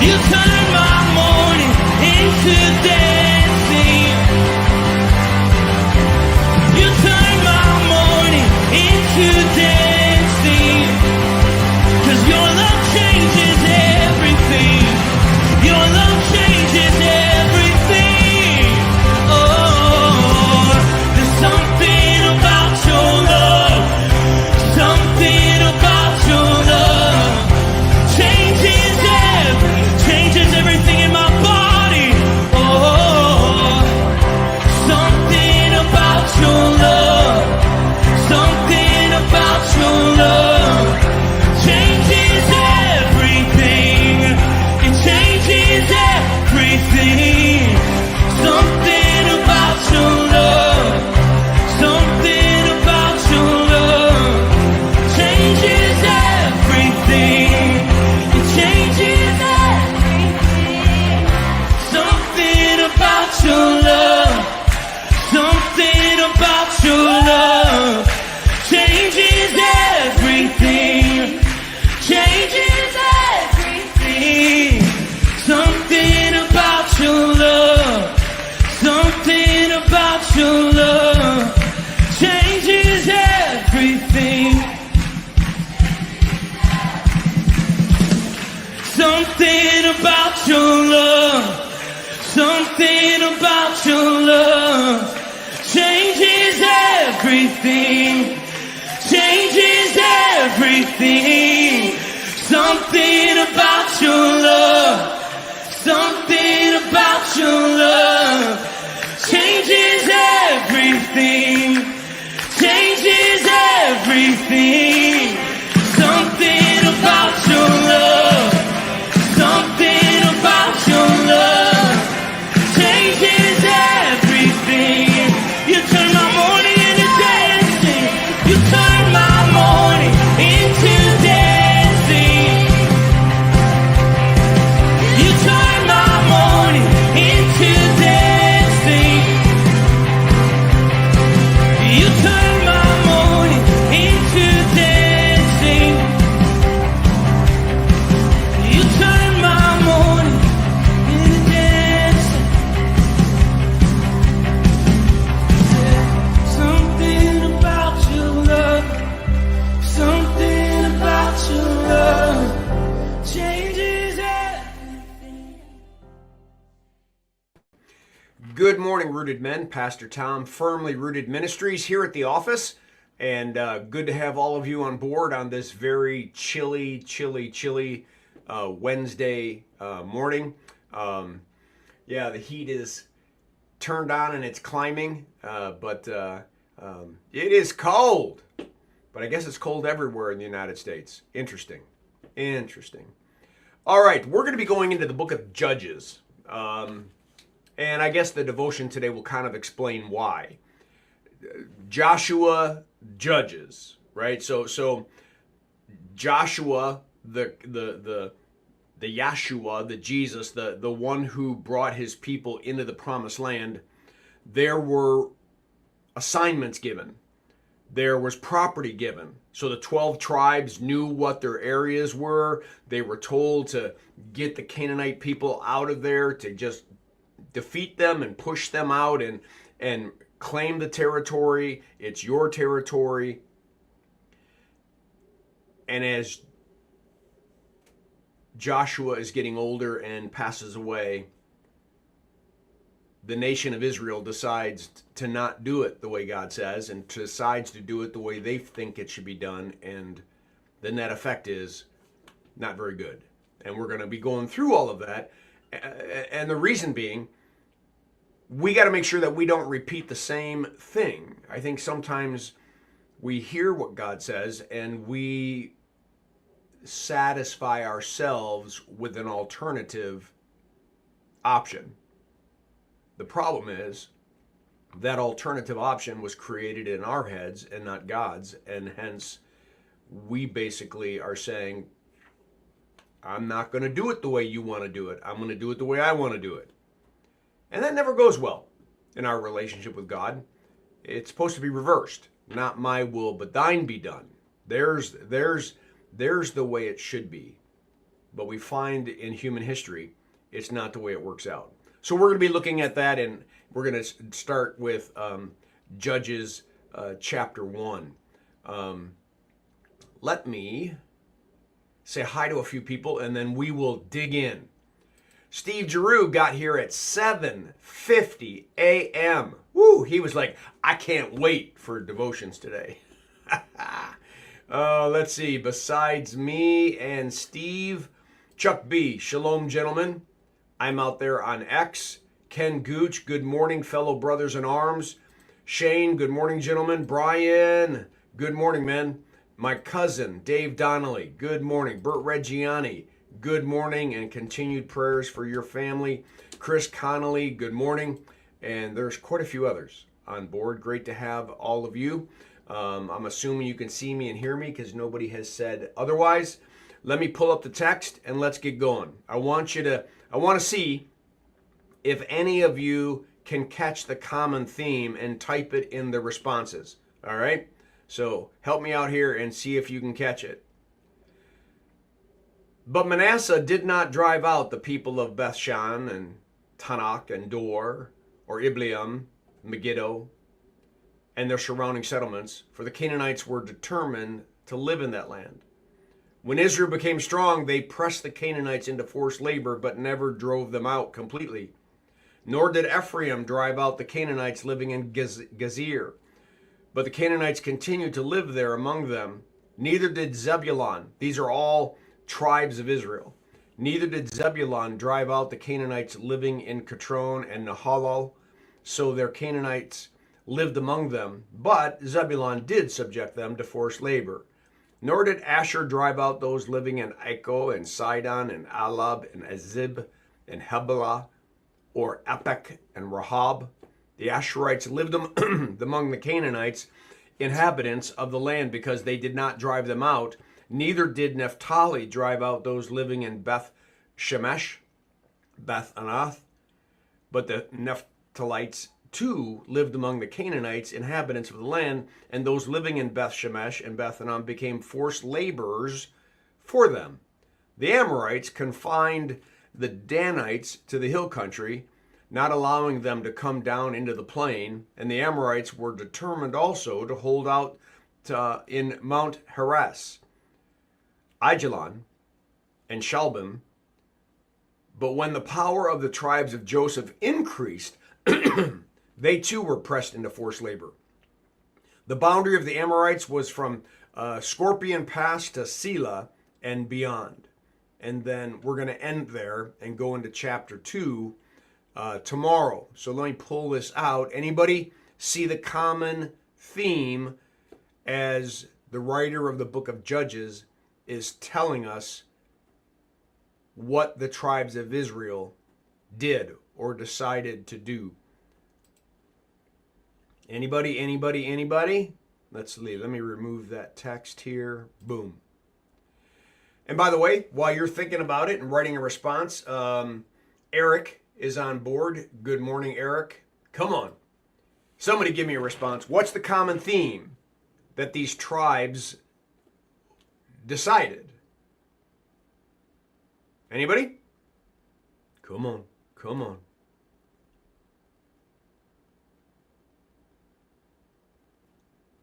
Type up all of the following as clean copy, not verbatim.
You turn my mourning into dancing. You turn my mourning into dancing. 'Cause your love changes everything. Your love changes everything. Oh, there's something about your love. Something about your love changes everything in my body. Oh, something about your love. Something about your love changes everything. It changes everything. Something about your love. Something about your love changes everything. It changes everything. Something about your love. Something about your love changes everything. Changes everything. Something about your love. Something about your love changes everything. Something about your love. Something about your love changes everything. Changes everything. Something about your love. Something about your love changes everything. Changes everything. Something about your love. Something about your love changes everything. You turn my mourning into dancing. You turn my mourning into dancing. You turn my mourning into dancing. You turn my mourning into dancing. You turn my mourning into dancing. Something about your love. Something about your love changes everything. Good morning, Rooted Men. Pastor Tom, Firmly Rooted Ministries here at the office. And good to have all of you on board on this very chilly Wednesday morning. Yeah, the heat is turned on and it's climbing, but it is cold. But I guess it's cold everywhere in the United States. Interesting. All right, we're going to be going into the book of Judges. And I guess the devotion today will kind of explain why. Joshua, Judges, right? So Joshua, the Yeshua, the Jesus, the one who brought his people into the promised land, there were assignments given. There was property given. So the 12 tribes knew what their areas were. They were told to get the Canaanite people out of there, to just defeat them and push them out and claim the territory. It's your territory. And as Joshua is getting older and passes away, the nation of Israel decides to not do it the way God says and decides to do it the way they think it should be done. And the net effect is not very good. And we're going to be going through all of that. And the reason being, we got to make sure that we don't repeat the same thing. I think sometimes we hear what God says and we satisfy ourselves with an alternative option. The problem is that alternative option was created in our heads and not God's, and hence we basically are saying, I'm not going to do it the way you want to do it. I'm going to do it the way I want to do it. And that never goes well in our relationship with God. It's supposed to be reversed. Not my will, but thine be done. There's the way it should be. But we find in human history, it's not the way it works out. So we're going to be looking at that, and we're going to start with Judges chapter 1. Let me say hi to a few people, and then we will dig in. Steve Giroux got here at 7:50 a.m. Woo! He was like, I can't wait for devotions today. Let's see. Besides me and Steve, Chuck B. Shalom, gentlemen. I'm out there on X. Ken Gooch, good morning, fellow brothers in arms. Shane, good morning, gentlemen. Brian, good morning, man. My cousin, Dave Donnelly, good morning. Bert Reggiani, good morning, and continued prayers for your family. Chris Connolly, good morning. And there's quite a few others on board. Great to have all of you. I'm assuming you can see me and hear me because nobody has said otherwise. Let me pull up the text and let's get going. I want to see if any of you can catch the common theme and type it in the responses. All right? So help me out here and see if you can catch it. But Manasseh did not drive out the people of Bethshan and Tanakh and Dor or Ibleam, Megiddo, and their surrounding settlements, for the Canaanites were determined to live in that land. When Israel became strong, they pressed the Canaanites into forced labor, but never drove them out completely. Nor did Ephraim drive out the Canaanites living in Gezer. But the Canaanites continued to live there among them. Neither did Zebulun. These are all tribes of Israel. Neither did Zebulun drive out the Canaanites living in Kitron and Nahalal. So their Canaanites lived among them. But Zebulun did subject them to forced labor. Nor did Asher drive out those living in Ico and Sidon and Alab and Azib and Habelah or Apek and Rahab. The Asherites lived among the Canaanites, inhabitants of the land, because they did not drive them out. Neither did Naphtali drive out those living in Beth Shemesh, Beth Anath. But the Naphtalites too lived among the Canaanites, inhabitants of the land, and those living in Beth Shemesh and Beth Anath became forced laborers for them. The Amorites confined the Danites to the hill country, not allowing them to come down into the plain, and the Amorites were determined also to hold out in Mount Heres, Aijalon, and Shalbim. But when the power of the tribes of Joseph increased, they too were pressed into forced labor. The boundary of the Amorites was from Scorpion Pass to Selah and beyond. And then we're going to end there and go into chapter 2 tomorrow. So let me pull this out. Anybody see the common theme as the writer of the book of Judges is telling us what the tribes of Israel did or decided to do? Anybody? Let's leave. Let me remove that text here. Boom. And by the way, while you're thinking about it and writing a response, Eric is on board. Good morning, Eric. Come on. Somebody give me a response. What's the common theme that these tribes decided? Anybody? Come on.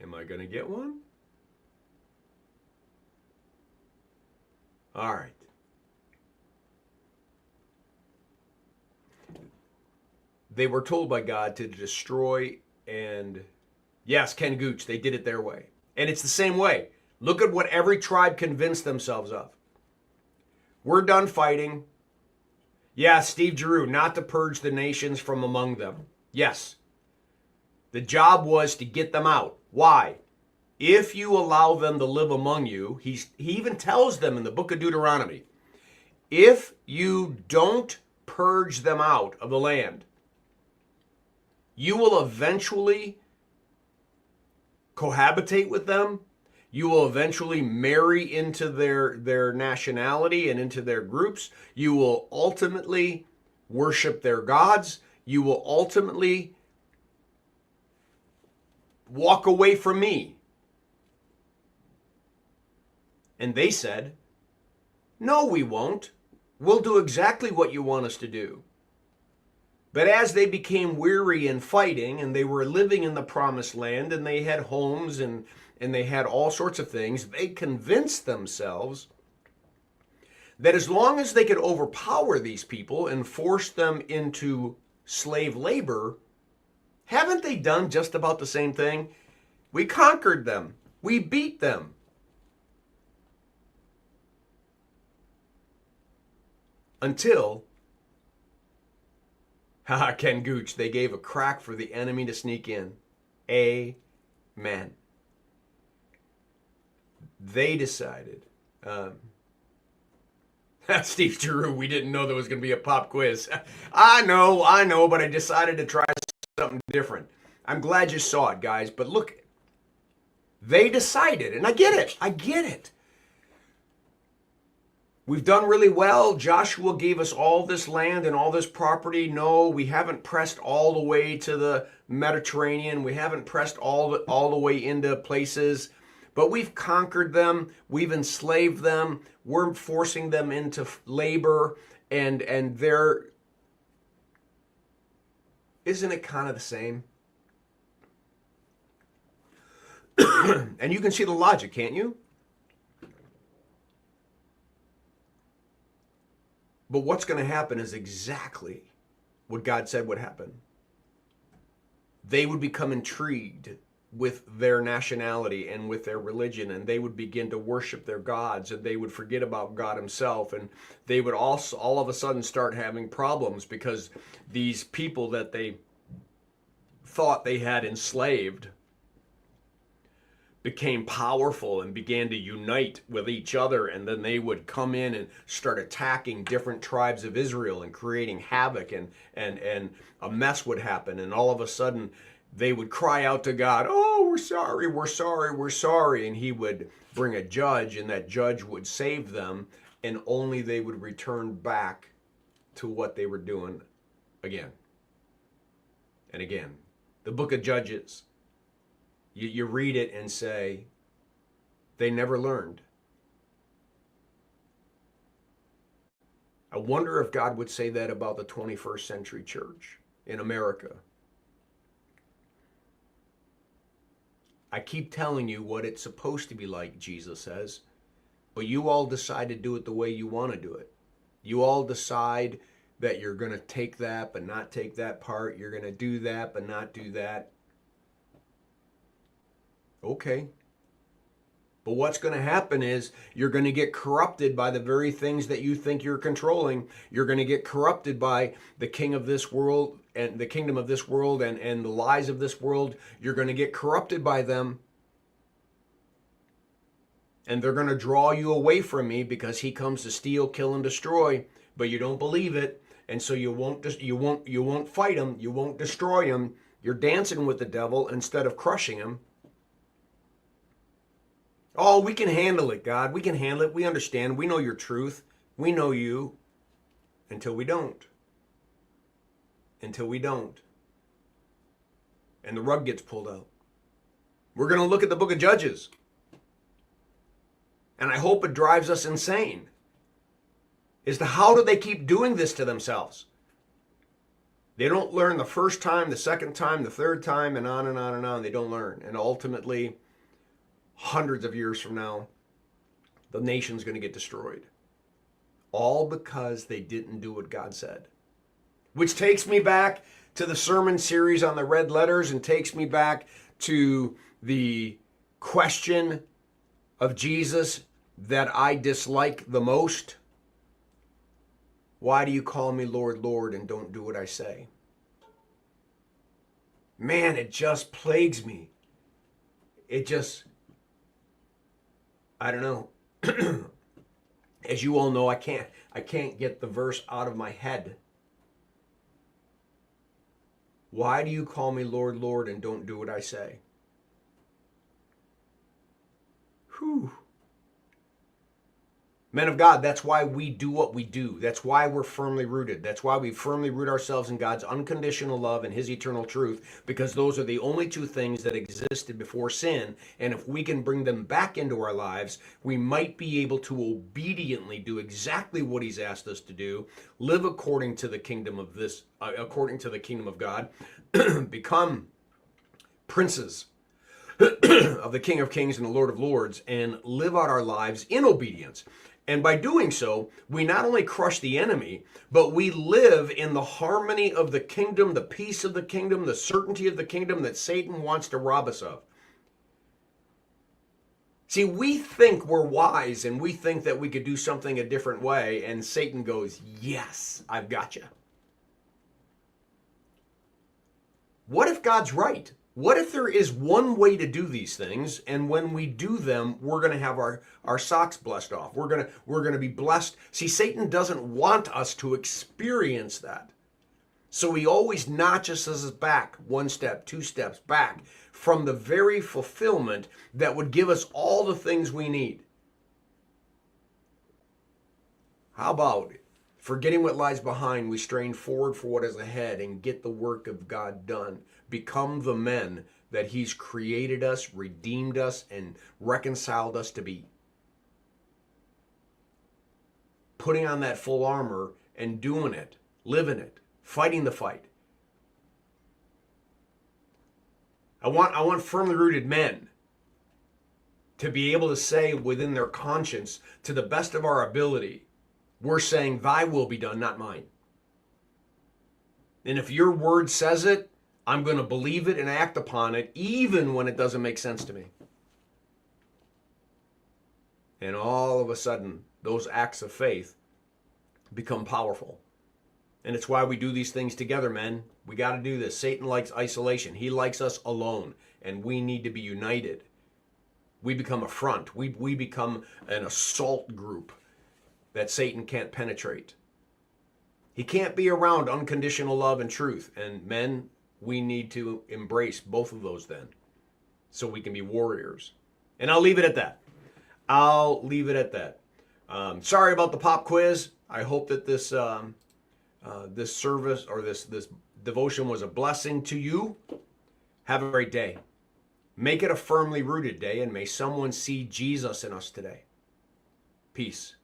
Am I going to get one? All right. They were told by God to destroy, and yes, Ken Gooch, they did it their way. And it's the same way. Look at what every tribe convinced themselves of. We're done fighting. Yeah, Steve Giroux, not to purge the nations from among them. Yes. The job was to get them out. Why? If you allow them to live among you, he even tells them in the book of Deuteronomy, if you don't purge them out of the land, you will eventually cohabitate with them. You will eventually marry into their nationality and into their groups. You will ultimately worship their gods. You will ultimately walk away from me. And they said, No, we won't. We'll do exactly what you want us to do. But as they became weary in fighting, and they were living in the promised land, and they had homes, and they had all sorts of things, they convinced themselves that as long as they could overpower these people and force them into slave labor, haven't they done just about the same thing? We conquered them. We beat them. Until Ken Gooch, they gave a crack for the enemy to sneak in. Amen. They decided. Steve Giroux, we didn't know there was going to be a pop quiz. I know, but I decided to try something different. I'm glad you saw it, guys. But look, they decided, and I get it. We've done really well. Joshua gave us all this land and all this property. No, we haven't pressed all the way to the Mediterranean. We haven't pressed all the way into places, but we've conquered them. We've enslaved them. We're forcing them into labor, and they're... Isn't it kind of the same? And you can see the logic, can't you? But what's going to happen is exactly what God said would happen. They would become intrigued with their nationality and with their religion, and they would begin to worship their gods, and they would forget about God himself, and they would also all of a sudden start having problems because these people that they thought they had enslaved became powerful and began to unite with each other, and then they would come in and start attacking different tribes of Israel and creating havoc, and a mess would happen, and all of a sudden they would cry out to God, "Oh, we're sorry," and he would bring a judge, and that judge would save them, and only they would return back to what they were doing again and again. The book of Judges. You read it and say, they never learned. I wonder if God would say that about the 21st century church in America. I keep telling you what it's supposed to be like, Jesus says, but you all decide to do it the way you want to do it. You all decide that you're going to take that but not take that part. You're going to do that but not do that. Okay. But what's going to happen is you're going to get corrupted by the very things that you think you're controlling. You're going to get corrupted by the king of this world and the kingdom of this world and the lies of this world. You're going to get corrupted by them. And they're going to draw you away from me because he comes to steal, kill, and destroy. But you don't believe it. And so you won't fight him. You won't destroy him. You're dancing with the devil instead of crushing him. Oh, we can handle it, God. We can handle it. We understand. We know your truth. We know you. Until we don't. Until we don't. And the rug gets pulled out. We're going to look at the book of Judges. And I hope it drives us insane. As to how do they keep doing this to themselves? They don't learn the first time, the second time, the third time, and on and on and on. They don't learn. And ultimately, hundreds of years from now, the nation's going to get destroyed. All because they didn't do what God said. Which takes me back to the sermon series on the red letters and takes me back to the question of Jesus that I dislike the most. Why do you call me Lord, Lord, and don't do what I say? Man, it just plagues me. It just... I don't know. As you all know, I can't get the verse out of my head. Why do you call me Lord, Lord, and don't do what I say? Whew. Men of God, that's why we do what we do. That's why we're firmly rooted. That's why we firmly root ourselves in God's unconditional love and his eternal truth, because those are the only two things that existed before sin. And if we can bring them back into our lives, we might be able to obediently do exactly what he's asked us to do, live according to the kingdom of according to the kingdom of God, become princes of the King of Kings and the Lord of Lords, and live out our lives in obedience. And by doing so, we not only crush the enemy, but we live in the harmony of the kingdom, the peace of the kingdom, the certainty of the kingdom that Satan wants to rob us of. See, we think we're wise and we think that we could do something a different way, and Satan goes, yes, I've got you. What if God's right? What if there is one way to do these things, and when we do them, we're going to have our socks blessed off. We're going to be blessed. See, Satan doesn't want us to experience that. So he always notches us back one step, two steps back from the very fulfillment that would give us all the things we need. How about forgetting what lies behind, we strain forward for what is ahead and get the work of God done. Become the men that he's created us, redeemed us, and reconciled us to be. Putting on that full armor and doing it, living it, fighting the fight. I want firmly rooted men to be able to say within their conscience, to the best of our ability, we're saying, thy will be done, not mine. And if your word says it, I'm going to believe it and act upon it, even when it doesn't make sense to me. And all of a sudden, those acts of faith become powerful. And it's why we do these things together, men. We got to do this. Satan likes isolation. He likes us alone, and we need to be united. We become a front. We become an assault group that Satan can't penetrate. He can't be around unconditional love and truth. And men, we need to embrace both of those then, so we can be warriors. And I'll leave it at that. Sorry about the pop quiz. I hope that this service or this devotion was a blessing to you. Have a great day. Make it a firmly rooted day, and may someone see Jesus in us today. Peace.